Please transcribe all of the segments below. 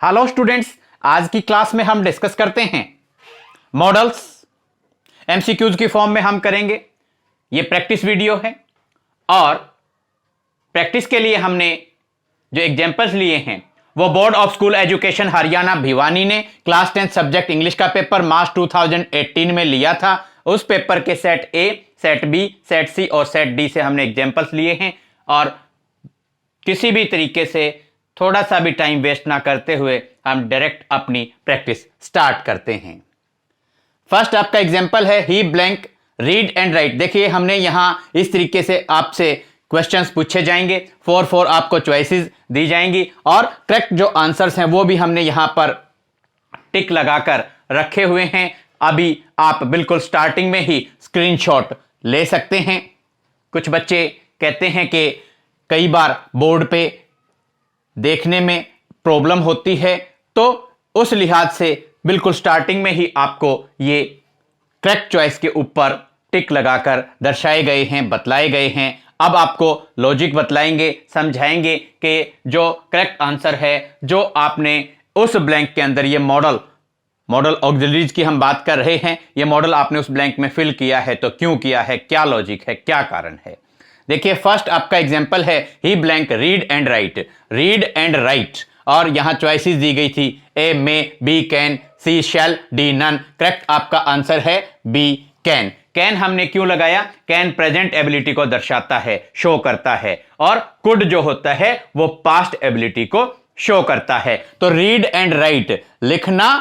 Hello students, आज की class में हम डिस्कस करते हैं मॉडल्स। एमसीक्यूज की फॉर्म में हम करेंगे। ये प्रैक्टिस वीडियो है और प्रैक्टिस के लिए हमने जो एग्जाम्पल्स लिए हैं वो board of school education Haryana Bhiwani ने क्लास 10 सब्जेक्ट इंग्लिश का पेपर मार्च 2018 में लिया था। उस पेपर के set A, set B, set C और सेट डी से हमने एग्जाम्पल्स लिए हैं और किसी भी तरीके से थोड़ा सा भी टाइम वेस्ट ना करते हुए हम डायरेक्ट अपनी प्रैक्टिस स्टार्ट करते हैं। फर्स्ट आपका एग्जांपल है ही ब्लैंक रीड एंड राइट। देखिए हमने यहां इस तरीके से आपसे क्वेश्चंस पूछे जाएंगे, 4 आपको चॉइसेस दी जाएंगी और करेक्ट जो आंसर्स हैं वो भी हमने यहां पर टिक लगाकर रखे हुए हैं। अभी आप बिल्कुल स्टार्टिंग में ही स्क्रीनशॉट ले सकते हैं। कुछ बच्चे कहते हैं कि कई बार बोर्ड पे देखने में प्रॉब्लम होती है, तो उस लिहाज से बिल्कुल स्टार्टिंग में ही आपको ये करेक्ट चॉइस के ऊपर टिक लगाकर दर्शाए गए हैं, बतलाए गए हैं। अब आपको लॉजिक बतलाएंगे, समझाएंगे कि जो करेक्ट आंसर है, जो आपने उस ब्लैंक के अंदर ये मॉडल ऑक्सिलरीज की हम बात कर रहे हैं, ये मॉडल आपने उस ब्लैंक में फिल किया है तो क्यों किया है, क्या लॉजिक है, क्या कारण है। देखिए फर्स्ट आपका एग्जांपल है ही blank read and write. Read and write और यहां चॉइसेस दी गई थी A may, B can, C shall, D none. Correct आपका आंसर है बी कैन। कैन हमने क्यों लगाया? कैन प्रेजेंट एबिलिटी को दर्शाता है, शो करता है, और कुड जो होता है वो पास्ट एबिलिटी को शो करता है। तो रीड एंड राइट लिखना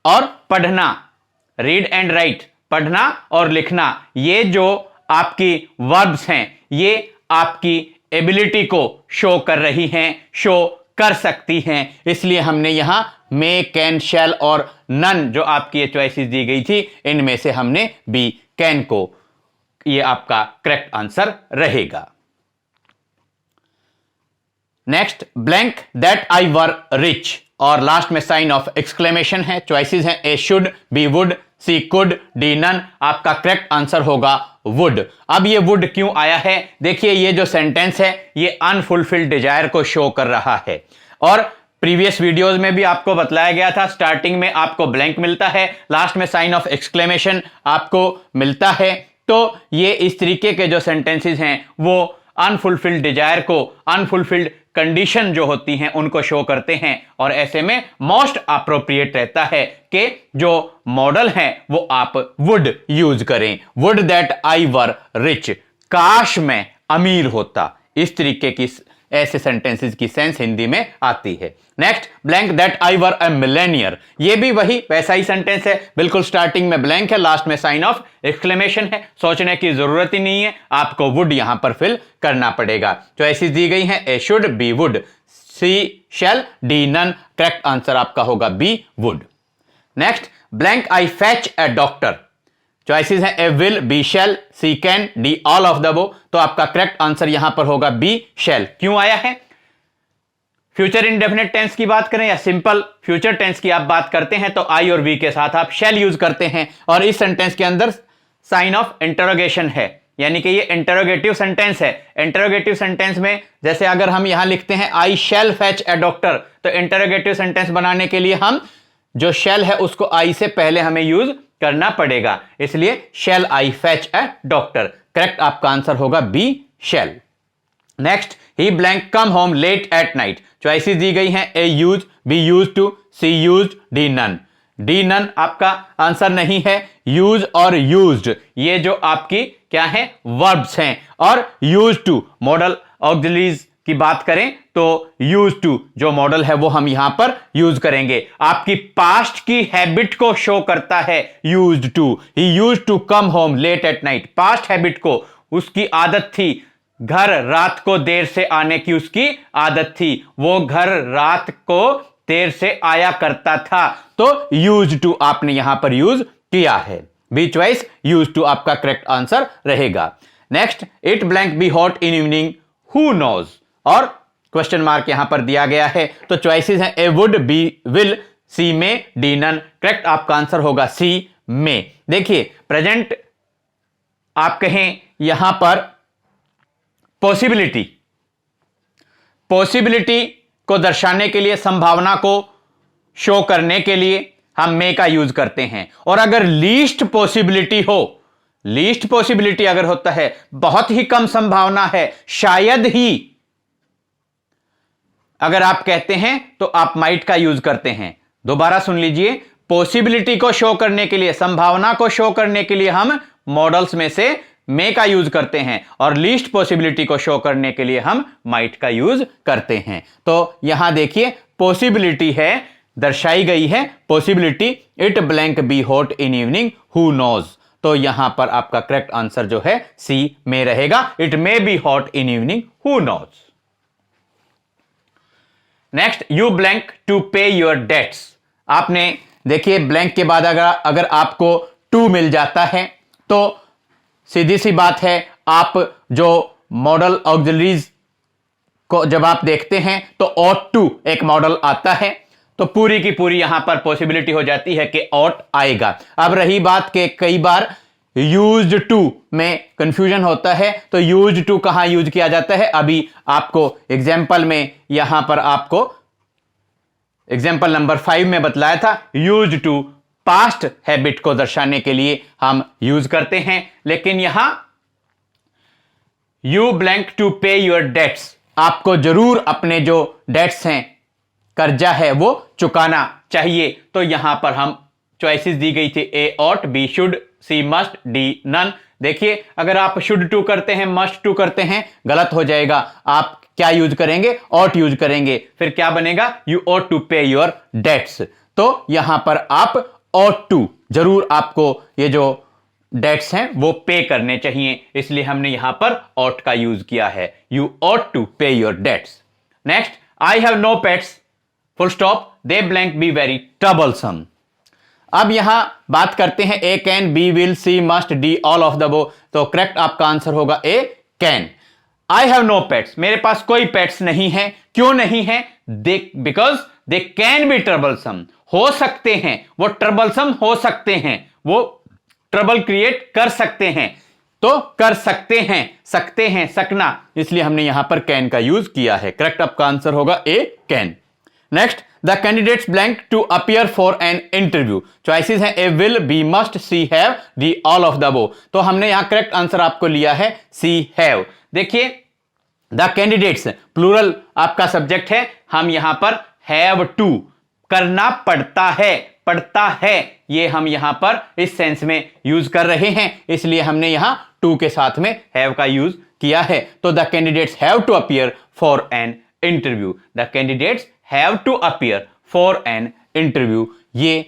और पढ़ना, रीड एंड राइट पढ़ना और लिखना, ये जो आपकी वर्ब्स हैं ये आपकी एबिलिटी को शो कर रही हैं, शो कर सकती हैं। इसलिए हमने यहां मे, कैन, शैल और नन जो आपकी ये चॉइसेस दी गई थी, इनमें से हमने बी कैन को, ये आपका करेक्ट आंसर रहेगा। Next blank that I were rich और लास्ट में साइन ऑफ एक्सक्लेमेशन है। चॉइसेस हैं A should, B would, C could, D none. आपका करेक्ट आंसर होगा वुड। अब ये वुड क्यों आया है? देखिए ये जो सेंटेंस है ये अनफुलफिल्ड डिजायर को शो कर रहा है और प्रीवियस वीडियोस में भी आपको बतलाया गया था, स्टार्टिंग में आपको ब्लैंक मिलता है, लास्ट में साइन ऑफ एक्सक्लेमेशन आपको मिलता है। तो ये इस तरीके के जो सेंटेंसेस हैं वो अनफुलफिल्ड डिजायर को, अनफुलफिल्ड कंडीशन जो होती हैं उनको शो करते हैं और ऐसे में मोस्ट अप्रोप्रिएट रहता है कि जो मॉडल है वो आप वुड यूज करें। Would that I were rich, काश मैं अमीर होता। इस तरीके की ऐसे सेंटेंसेस की सेंस हिंदी में आती है। Next blank that I were a millionaire, ये भी वही वैसा ही सेंटेंस है, बिल्कुल स्टार्टिंग में ब्लैंक है, लास्ट में साइन ऑफ एक्सक्लेमेशन है। सोचने की जरूरत ही नहीं है, आपको वुड यहां पर फिल करना पड़ेगा। चॉइसेस दी गई हैं A should, B would, C shall, D none. Correct answer आपका होगा B would. Next blank I fetch a doctor. Choices हैं A will, B shall, C can, D all of the above. तो आपका correct answer यहां पर होगा B शैल। क्यों आया है? फ्यूचर इंडेफिनिट टेंस की बात करें या सिंपल फ्यूचर टेंस की आप बात करते हैं तो आई और वी के साथ आप शैल यूज करते हैं और इस सेंटेंस के अंदर साइन ऑफ इंटरोगेशन है, यानी कि ये इंटरोगेटिव सेंटेंस है। इंटरोगेटिव सेंटेंस में जैसे अगर हम यहां लिखते हैं आई शैल फैच अ डॉक्टर, तो इंटरोगेटिव सेंटेंस बनाने के लिए हम जो शैल है उसको आई से पहले हमें यूज करना पड़ेगा, इसलिए shall I fetch a doctor. Correct आपका आंसर होगा बी शैल। नेक्स्ट ही blank come home late at night. Choices दी गई हैं A use, B used to, C use, D none. D none आपका आंसर नहीं है। यूज और यूज्ड ये जो आपकी क्या है, वर्ब्स हैं, और यूज टू मॉडल ऑक्सिलरीज की बात करें तो यूज टू जो मॉडल है वो हम यहां पर यूज करेंगे। आपकी पास्ट की हैबिट को शो करता है used to. He used to come home late at night, past habit को, उसकी आदत थी घर रात को देर से आने की, उसकी आदत थी, वो घर रात को देर से आया करता था। तो यूज टू आपने यहां पर यूज किया है। बी चॉइस यूज टू आपका करेक्ट आंसर रहेगा। Next it blank be hot in evening, who knows, और क्वेश्चन मार्क यहां पर दिया गया है। तो चॉइसेस हैं A would, B will, C may, D none. Correct आपका आंसर होगा सी में। देखिए प्रेजेंट आप कहें यहां पर पॉसिबिलिटी को दर्शाने के लिए, संभावना को शो करने के लिए हम मे का यूज करते हैं। और अगर लीस्ट पॉसिबिलिटी हो, लीस्ट पॉसिबिलिटी अगर होता है, बहुत ही कम संभावना है, शायद ही अगर आप कहते हैं तो आप माइट का यूज करते हैं। दोबारा सुन लीजिए, पॉसिबिलिटी को शो करने के लिए, संभावना को शो करने के लिए हम मॉडल्स में से मे का यूज करते हैं, और लीस्ट पॉसिबिलिटी को शो करने के लिए हम माइट का यूज करते हैं। तो यहां देखिए पॉसिबिलिटी है, दर्शाई गई है possibility, it blank be hot in evening, who knows. तो यहां पर आपका करेक्ट आंसर जो है सी में रहेगा, it may be hot in evening, who knows. Next, you blank to pay your debts. आपने देखिए ब्लैंक के बाद अगर आपको टू मिल जाता है तो सीधी सी बात है, आप जो मॉडल ऑक्सिलरीज को जब आप देखते हैं तो ऑट टू एक मॉडल आता है, तो पूरी की पूरी यहां पर पॉसिबिलिटी हो जाती है कि ऑट आएगा। अब रही बात के कई बार यूज्ड टू में कंफ्यूजन होता है, तो यूज्ड टू कहां यूज किया जाता है, अभी आपको एग्जाम्पल में यहां पर आपको एग्जाम्पल नंबर 5 में बतलाया था। यूज्ड टू पास्ट हैबिट को दर्शाने के लिए हम यूज करते हैं, लेकिन यहां you blank to pay your dates, आपको जरूर अपने जो डेट्स हैं, कर्जा है, वो चुकाना चाहिए। तो यहां पर हम चॉइसेस दी गई थी, A ought, B should, C must, D none. देखिए अगर आप शुड टू करते हैं, मस्ट टू करते हैं, गलत हो जाएगा। आप क्या यूज करेंगे, ऑट यूज करेंगे, फिर क्या बनेगा, you ought to pay your dates. तो यहां पर आप ऑट टू, जरूर आपको ये जो डेट्स हैं वो पे करने चाहिए, इसलिए हमने यहां पर ऑट का यूज किया है, you ought to pay your debts. Next, I have no pets, full stop, they blank be very troublesome. अब यहां बात करते हैं A can, B will, C must, D all of the above. तो correct आपका answer होगा A can. I have no pets, मेरे पास कोई पेट्स नहीं है। क्यों नहीं है, because they can be troublesome, हो सकते हैं, वो ट्रबलसम हो सकते हैं, वो ट्रबल क्रिएट कर सकते हैं। तो कर सकते हैं सकना, इसलिए हमने यहां पर कैन का यूज किया है। करेक्ट आपका आंसर होगा A can. Next, the candidates blank to appear for an interview. Choices हैं A will, B must, C have, D all of the above. तो हमने यहां करेक्ट आंसर आपको लिया है सी हैव। देखिए द कैंडिडेट्स प्लूरल आपका सब्जेक्ट है, हम यहां पर हैव टू, करना पड़ता है, ये हम यहां पर इस सेंस में यूज कर रहे हैं, इसलिए हमने यहां टू के साथ में हैव का यूज किया है। तो the candidates have to appear for an interview, the candidates have to appear for an interview. ये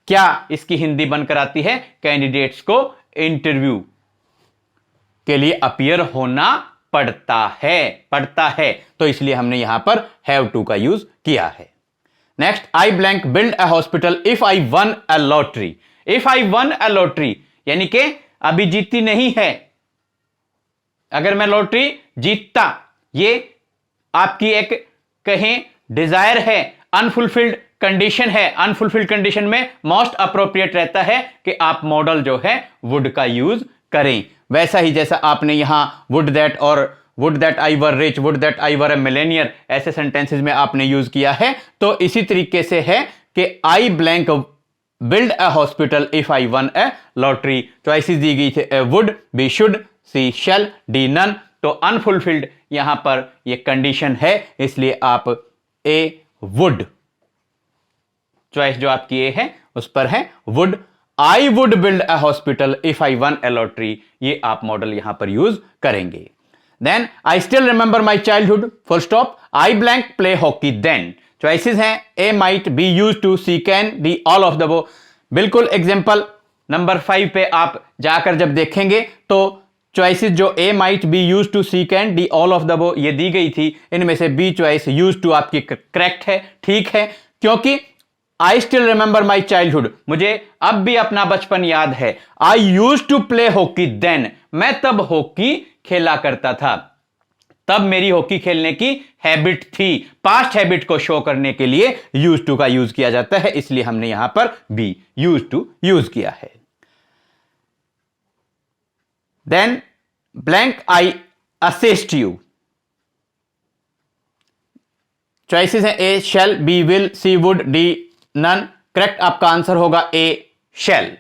क्या इसकी हिंदी बनकर आती है, कैंडिडेट्स को इंटरव्यू के लिए अपीयर होना पड़ता है, तो इसलिए हमने यहां पर हैव टू का यूज किया है। Next, I blank build a hospital if I one a lottery. If I one a lottery यानी कि अभी जीती नहीं है, अगर मैं लॉटरी जीतता, ये आपकी एक कहें डिजायर है, अनफुलफिल्ड कंडीशन है। अनफुलफिल्ड कंडीशन में मोस्ट अप्रोप्रिएट रहता है कि आप मॉडल जो है वुड का यूज करें। वैसा ही जैसा आपने यहां वुड दैट और would that I were rich, would that I were A Millionaire, ऐसे सेंटेंसेस में आपने यूज किया है। तो इसी तरीके से है कि I blank build a hospital if I won a lottery. Choices दी गई थे A would, B should, C shall, D none. तो अनफुलफिल्ड यहां पर ये कंडीशन है, इसलिए आप ए वुड, चॉइस जो आपकी ए है उस पर है would. I would build a hospital if I won a lottery, ये आप मॉडल यहां पर यूज करेंगे। Then I still remember my childhood, full stop, I blank play hockey then. Choices हैं A might, B used to, C can, D all of the above. बिल्कुल example number 5 पे आप जाकर जब देखेंगे तो चॉइसेस जो A might, B used to, C can, D all of the above ये दी गई थी, इनमें से बी चॉइस यूज टू आपकी करेक्ट है, ठीक है, क्योंकि I still remember my childhood, मुझे अब भी अपना बचपन याद है। I used to play hockey then, मैं तब हॉकी खेला करता था, तब मेरी हॉकी खेलने की हैबिट थी। पास्ट हैबिट को शो करने के लिए यूज टू का यूज किया जाता है, इसलिए हमने यहां पर बी यूज टू यूज किया है। Then blank I assist you. Choices हैं A shall, B will, C would, D none. Correct आपका आंसर होगा ए शैल।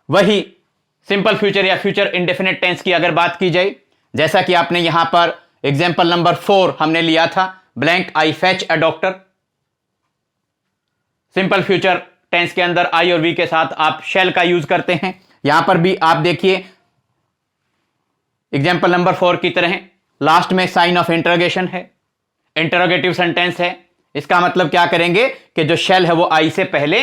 वही सिंपल फ्यूचर या फ्यूचर इंडेफिनिट टेंस की अगर बात की जाए, जैसा कि आपने यहां पर एग्जाम्पल नंबर 4 हमने लिया था, blank I fetch a doctor. Simple future tense के अंदर आई और वी के साथ आप शैल का यूज करते हैं। यहां पर भी आप देखिए एग्जाम्पल नंबर 4 की तरह लास्ट में साइन ऑफ इंटरोगेशन है, इंटरोगेटिव सेंटेंस है। इसका मतलब क्या करेंगे कि जो शैल है वो आई से पहले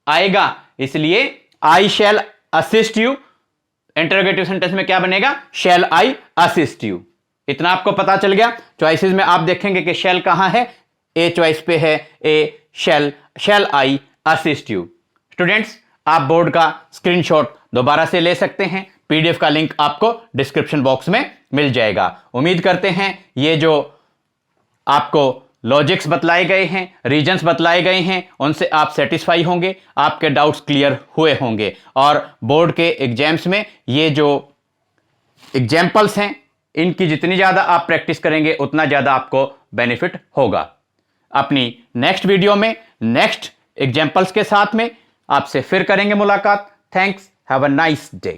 आएगा, इसलिए आई शैल असिस्ट यू। इंटरोगेटिव सेंटेंस में क्या बनेगा? शैल आई असिस्ट यू। इतना आपको पता चल गया। चॉइसेस में आप देखेंगे कि शैल कहां है, ए चॉइस पे है, ए शैल आई असिस्ट यू। स्टूडेंट्स, आप बोर्ड का स्क्रीनशॉट दोबारा से ले सकते हैं, पीडीएफ का लिंक आपको डिस्क्रिप्शन बॉक्स में मिल जाएगा। उम्मीद करते हैं ये जो आपको लॉजिक्स बतलाए गए हैं, रीजन्स बतलाए गए हैं, उनसे आप सेटिस्फाई होंगे, आपके डाउट्स क्लियर हुए होंगे और बोर्ड के एग्जाम्स में ये जो एग्जाम्पल्स हैं इनकी जितनी ज़्यादा आप प्रैक्टिस करेंगे उतना ज़्यादा आपको बेनिफिट होगा। अपनी नेक्स्ट वीडियो में नेक्स्ट एग्जाम्पल्स के साथ में आपसे फिर करेंगे मुलाकात। Thanks, have a nice day.